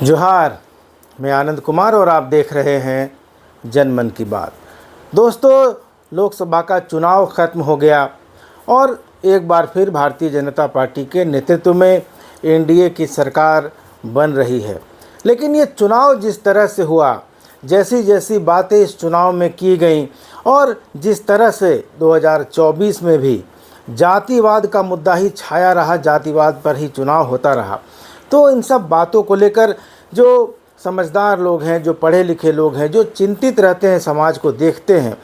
जोहार, मैं आनंद कुमार और आप देख रहे हैं जनमन की बात। दोस्तों, लोकसभा का चुनाव ख़त्म हो गया और एक बार फिर भारतीय जनता पार्टी के नेतृत्व में एनडीए की सरकार बन रही है। लेकिन ये चुनाव जिस तरह से हुआ, जैसी जैसी बातें इस चुनाव में की गईं और जिस तरह से 2024 में भी जातिवाद का मुद्दा ही छाया रहा, जातिवाद पर ही चुनाव होता रहा, तो इन सब बातों को लेकर जो समझदार लोग हैं, जो पढ़े लिखे लोग हैं, जो चिंतित रहते हैं, समाज को देखते हैं,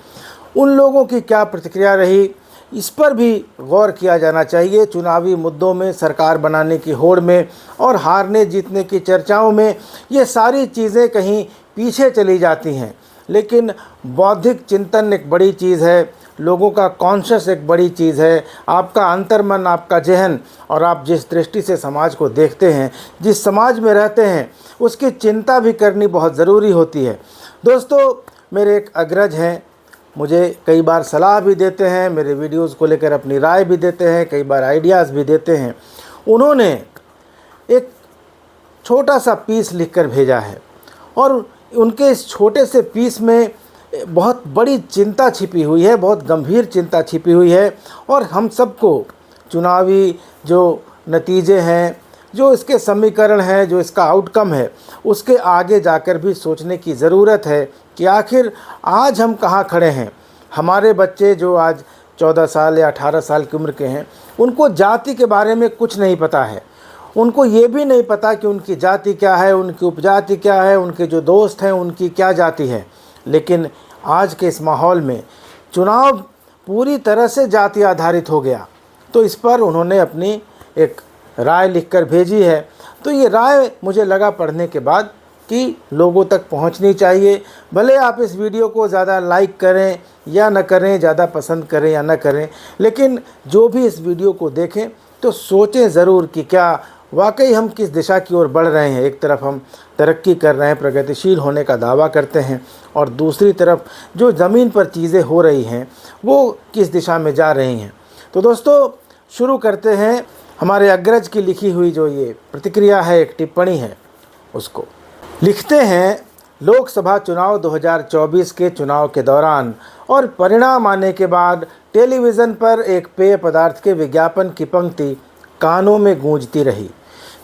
उन लोगों की क्या प्रतिक्रिया रही, इस पर भी गौर किया जाना चाहिए। चुनावी मुद्दों में, सरकार बनाने की होड़ में और हारने जीतने की चर्चाओं में ये सारी चीज़ें कहीं पीछे चली जाती हैं। लेकिन बौद्धिक चिंतन एक बड़ी चीज़ है, लोगों का कॉन्शियस एक बड़ी चीज़ है, आपका अंतर्मन, आपका जहन और आप जिस दृष्टि से समाज को देखते हैं, जिस समाज में रहते हैं, उसकी चिंता भी करनी बहुत ज़रूरी होती है। दोस्तों, मेरे एक अग्रज हैं, मुझे कई बार सलाह भी देते हैं, मेरे वीडियोज़ को लेकर अपनी राय भी देते हैं, कई बार आइडियाज़ भी देते हैं। उन्होंने एक छोटा सा पीस लिख कर भेजा है और उनके इस छोटे से पीस में बहुत बड़ी चिंता छिपी हुई है, बहुत गंभीर चिंता छिपी हुई है और हम सबको चुनावी जो नतीजे हैं, जो इसके समीकरण हैं, जो इसका आउटकम है, उसके आगे जाकर भी सोचने की ज़रूरत है कि आखिर आज हम कहाँ खड़े हैं। हमारे बच्चे जो आज 14 साल या 18 साल की उम्र के हैं, उनको जाति के बारे में कुछ नहीं पता है। उनको ये भी नहीं पता कि उनकी जाति क्या है, उनकी उपजाति क्या है, उनके जो दोस्त हैं उनकी क्या जाति है। लेकिन आज के इस माहौल में चुनाव पूरी तरह से जाति आधारित हो गया, तो इस पर उन्होंने अपनी एक राय लिखकर भेजी है। तो ये राय मुझे लगा पढ़ने के बाद कि लोगों तक पहुंचनी चाहिए। भले आप इस वीडियो को ज़्यादा लाइक करें या न करें, ज़्यादा पसंद करें या न करें, लेकिन जो भी इस वीडियो को देखें तो सोचें ज़रूर कि क्या वाकई हम किस दिशा की ओर बढ़ रहे हैं। एक तरफ हम तरक्की कर रहे हैं, प्रगतिशील होने का दावा करते हैं, और दूसरी तरफ जो ज़मीन पर चीज़ें हो रही हैं वो किस दिशा में जा रही हैं। तो दोस्तों, शुरू करते हैं हमारे अग्रज की लिखी हुई जो ये प्रतिक्रिया है, एक टिप्पणी है, उसको। लिखते हैं, लोकसभा चुनाव 2024 के चुनाव के दौरान और परिणाम आने के बाद टेलीविज़न पर एक पेय पदार्थ के विज्ञापन की पंक्ति कानों में गूंजती रही,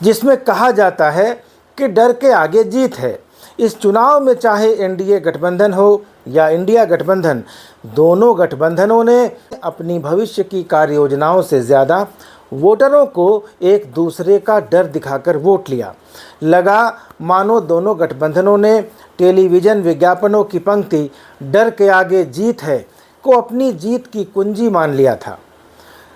जिसमें कहा जाता है कि डर के आगे जीत है। इस चुनाव में चाहे एनडीए गठबंधन हो या इंडिया गठबंधन, दोनों गठबंधनों ने अपनी भविष्य की कार्य योजनाओं से ज़्यादा वोटरों को एक दूसरे का डर दिखाकर वोट लिया। लगा मानो दोनों गठबंधनों ने टेलीविज़न विज्ञापनों की पंक्ति डर के आगे जीत है को अपनी जीत की कुंजी मान लिया था।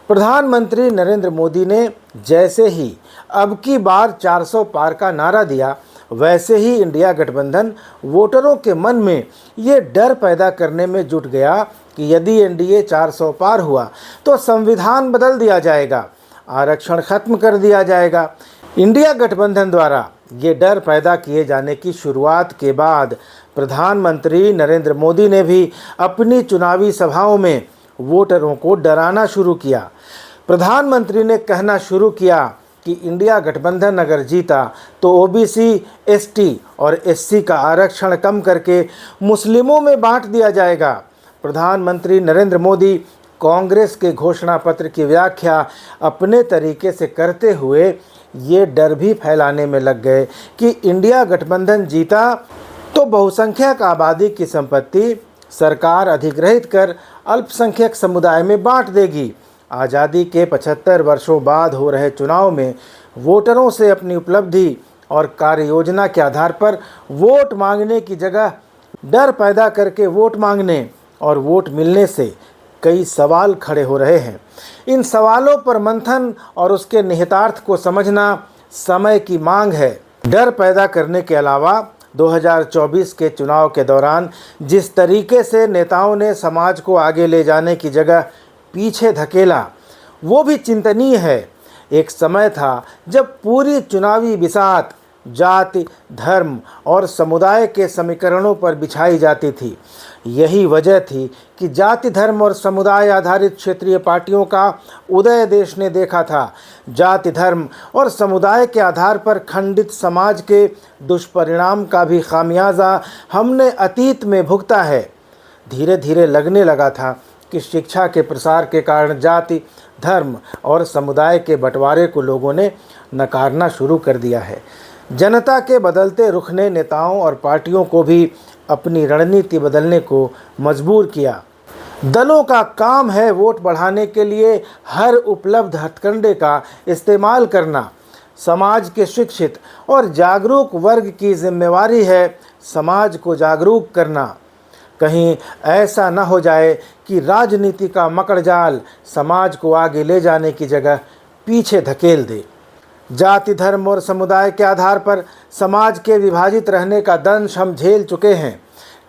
प्रधानमंत्री नरेंद्र मोदी ने जैसे ही अब की बार 400 पार का नारा दिया, वैसे ही इंडिया गठबंधन वोटरों के मन में ये डर पैदा करने में जुट गया कि यदि एनडीए 400 पार हुआ तो संविधान बदल दिया जाएगा, आरक्षण खत्म कर दिया जाएगा। इंडिया गठबंधन द्वारा ये डर पैदा किए जाने की शुरुआत के बाद प्रधानमंत्री नरेंद्र मोदी ने भी अपनी चुनावी सभाओं में वोटरों को डराना शुरू किया। प्रधानमंत्री ने कहना शुरू किया कि इंडिया गठबंधन अगर जीता तो ओबीसी, एसटी और एससी का आरक्षण कम करके मुस्लिमों में बांट दिया जाएगा। प्रधानमंत्री नरेंद्र मोदी कांग्रेस के घोषणा पत्र की व्याख्या अपने तरीके से करते हुए ये डर भी फैलाने में लग गए कि इंडिया गठबंधन जीता तो बहुसंख्यक आबादी की संपत्ति सरकार अधिग्रहित कर अल्पसंख्यक समुदाय में बांट देगी। आज़ादी के 75 वर्षों बाद हो रहे चुनाव में वोटरों से अपनी उपलब्धि और कार्य योजना के आधार पर वोट मांगने की जगह डर पैदा करके वोट मांगने और वोट मिलने से कई सवाल खड़े हो रहे हैं। इन सवालों पर मंथन और उसके निहितार्थ को समझना समय की मांग है। डर पैदा करने के अलावा 2024 के चुनाव के दौरान जिस तरीके से नेताओं ने समाज को आगे ले जाने की जगह पीछे धकेला, वो भी चिंतनीय है। एक समय था जब पूरी चुनावी बिसात जाति, धर्म और समुदाय के समीकरणों पर बिछाई जाती थी। यही वजह थी कि जाति धर्म और समुदाय आधारित क्षेत्रीय पार्टियों का उदय देश ने देखा था। जाति धर्म और समुदाय के आधार पर खंडित समाज के दुष्परिणाम का भी खामियाजा हमने अतीत में भुगता है। धीरे धीरे लगने लगा था कि शिक्षा के प्रसार के कारण जाति धर्म और समुदाय के बंटवारे को लोगों ने नकारना शुरू कर दिया है। जनता के बदलते रुख ने नेताओं और पार्टियों को भी अपनी रणनीति बदलने को मजबूर किया। दलों का काम है वोट बढ़ाने के लिए हर उपलब्ध हथकंडे का इस्तेमाल करना। समाज के शिक्षित और जागरूक वर्ग की जिम्मेवारी है समाज को जागरूक करना। कहीं ऐसा न हो जाए कि राजनीति का मकड़जाल समाज को आगे ले जाने की जगह पीछे धकेल दे। जाति धर्म और समुदाय के आधार पर समाज के विभाजित रहने का दंश हम झेल चुके हैं।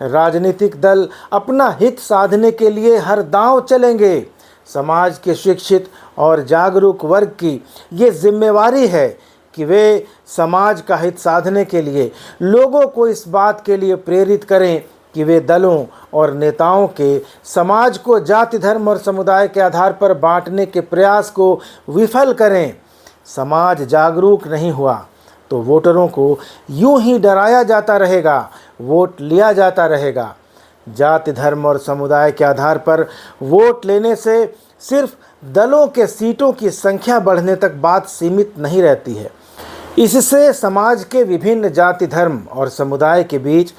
राजनीतिक दल अपना हित साधने के लिए हर दांव चलेंगे। समाज के शिक्षित और जागरूक वर्ग की ये जिम्मेवारी है कि वे समाज का हित साधने के लिए लोगों को इस बात के लिए प्रेरित करें कि वे दलों और नेताओं के समाज को जाति धर्म और समुदाय के आधार पर बांटने के प्रयास को विफल करें। समाज जागरूक नहीं हुआ तो वोटरों को यूं ही डराया जाता रहेगा, वोट लिया जाता रहेगा। जाति धर्म और समुदाय के आधार पर वोट लेने से सिर्फ दलों के सीटों की संख्या बढ़ने तक बात सीमित नहीं रहती है। इससे समाज के विभिन्न जाति धर्म और समुदाय के बीच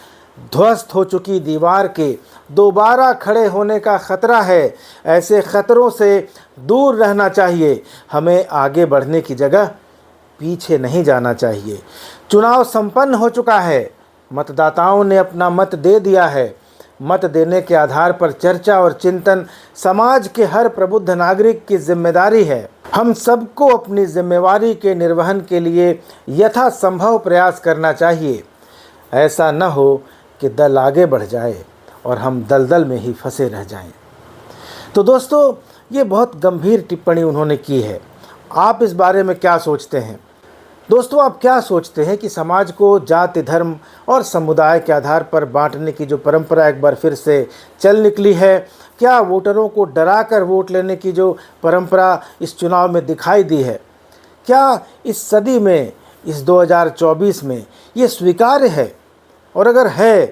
ध्वस्त हो चुकी दीवार के दोबारा खड़े होने का खतरा है। ऐसे खतरों से दूर रहना चाहिए। हमें आगे बढ़ने की जगह पीछे नहीं जाना चाहिए। चुनाव संपन्न हो चुका है। मतदाताओं ने अपना मत दे दिया है। मत देने के आधार पर चर्चा और चिंतन समाज के हर प्रबुद्ध नागरिक की जिम्मेदारी है। हम सबको अपनी जिम्मेवारी के निर्वहन के लिए यथासंभव प्रयास करना चाहिए। ऐसा न हो कि दल आगे बढ़ जाए और हम दलदल में ही फंसे रह जाएं। तो दोस्तों, ये बहुत गंभीर टिप्पणी उन्होंने की है। आप इस बारे में क्या सोचते हैं? दोस्तों, आप क्या सोचते हैं कि समाज को जाति धर्म और समुदाय के आधार पर बांटने की जो परंपरा एक बार फिर से चल निकली है, क्या वोटरों को डरा कर वोट लेने की जो परंपरा इस चुनाव में दिखाई दी है, क्या इस सदी में, इस 2024 में ये स्वीकार्य है? और अगर है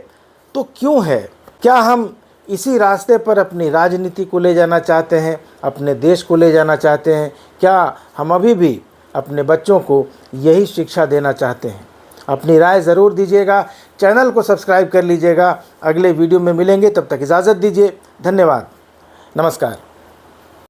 तो क्यों है? क्या हम इसी रास्ते पर अपनी राजनीति को ले जाना चाहते हैं, अपने देश को ले जाना चाहते हैं? क्या हम अभी भी अपने बच्चों को यही शिक्षा देना चाहते हैं? अपनी राय ज़रूर दीजिएगा। चैनल को सब्सक्राइब कर लीजिएगा। अगले वीडियो में मिलेंगे, तब तक इजाज़त दीजिए। धन्यवाद। नमस्कार।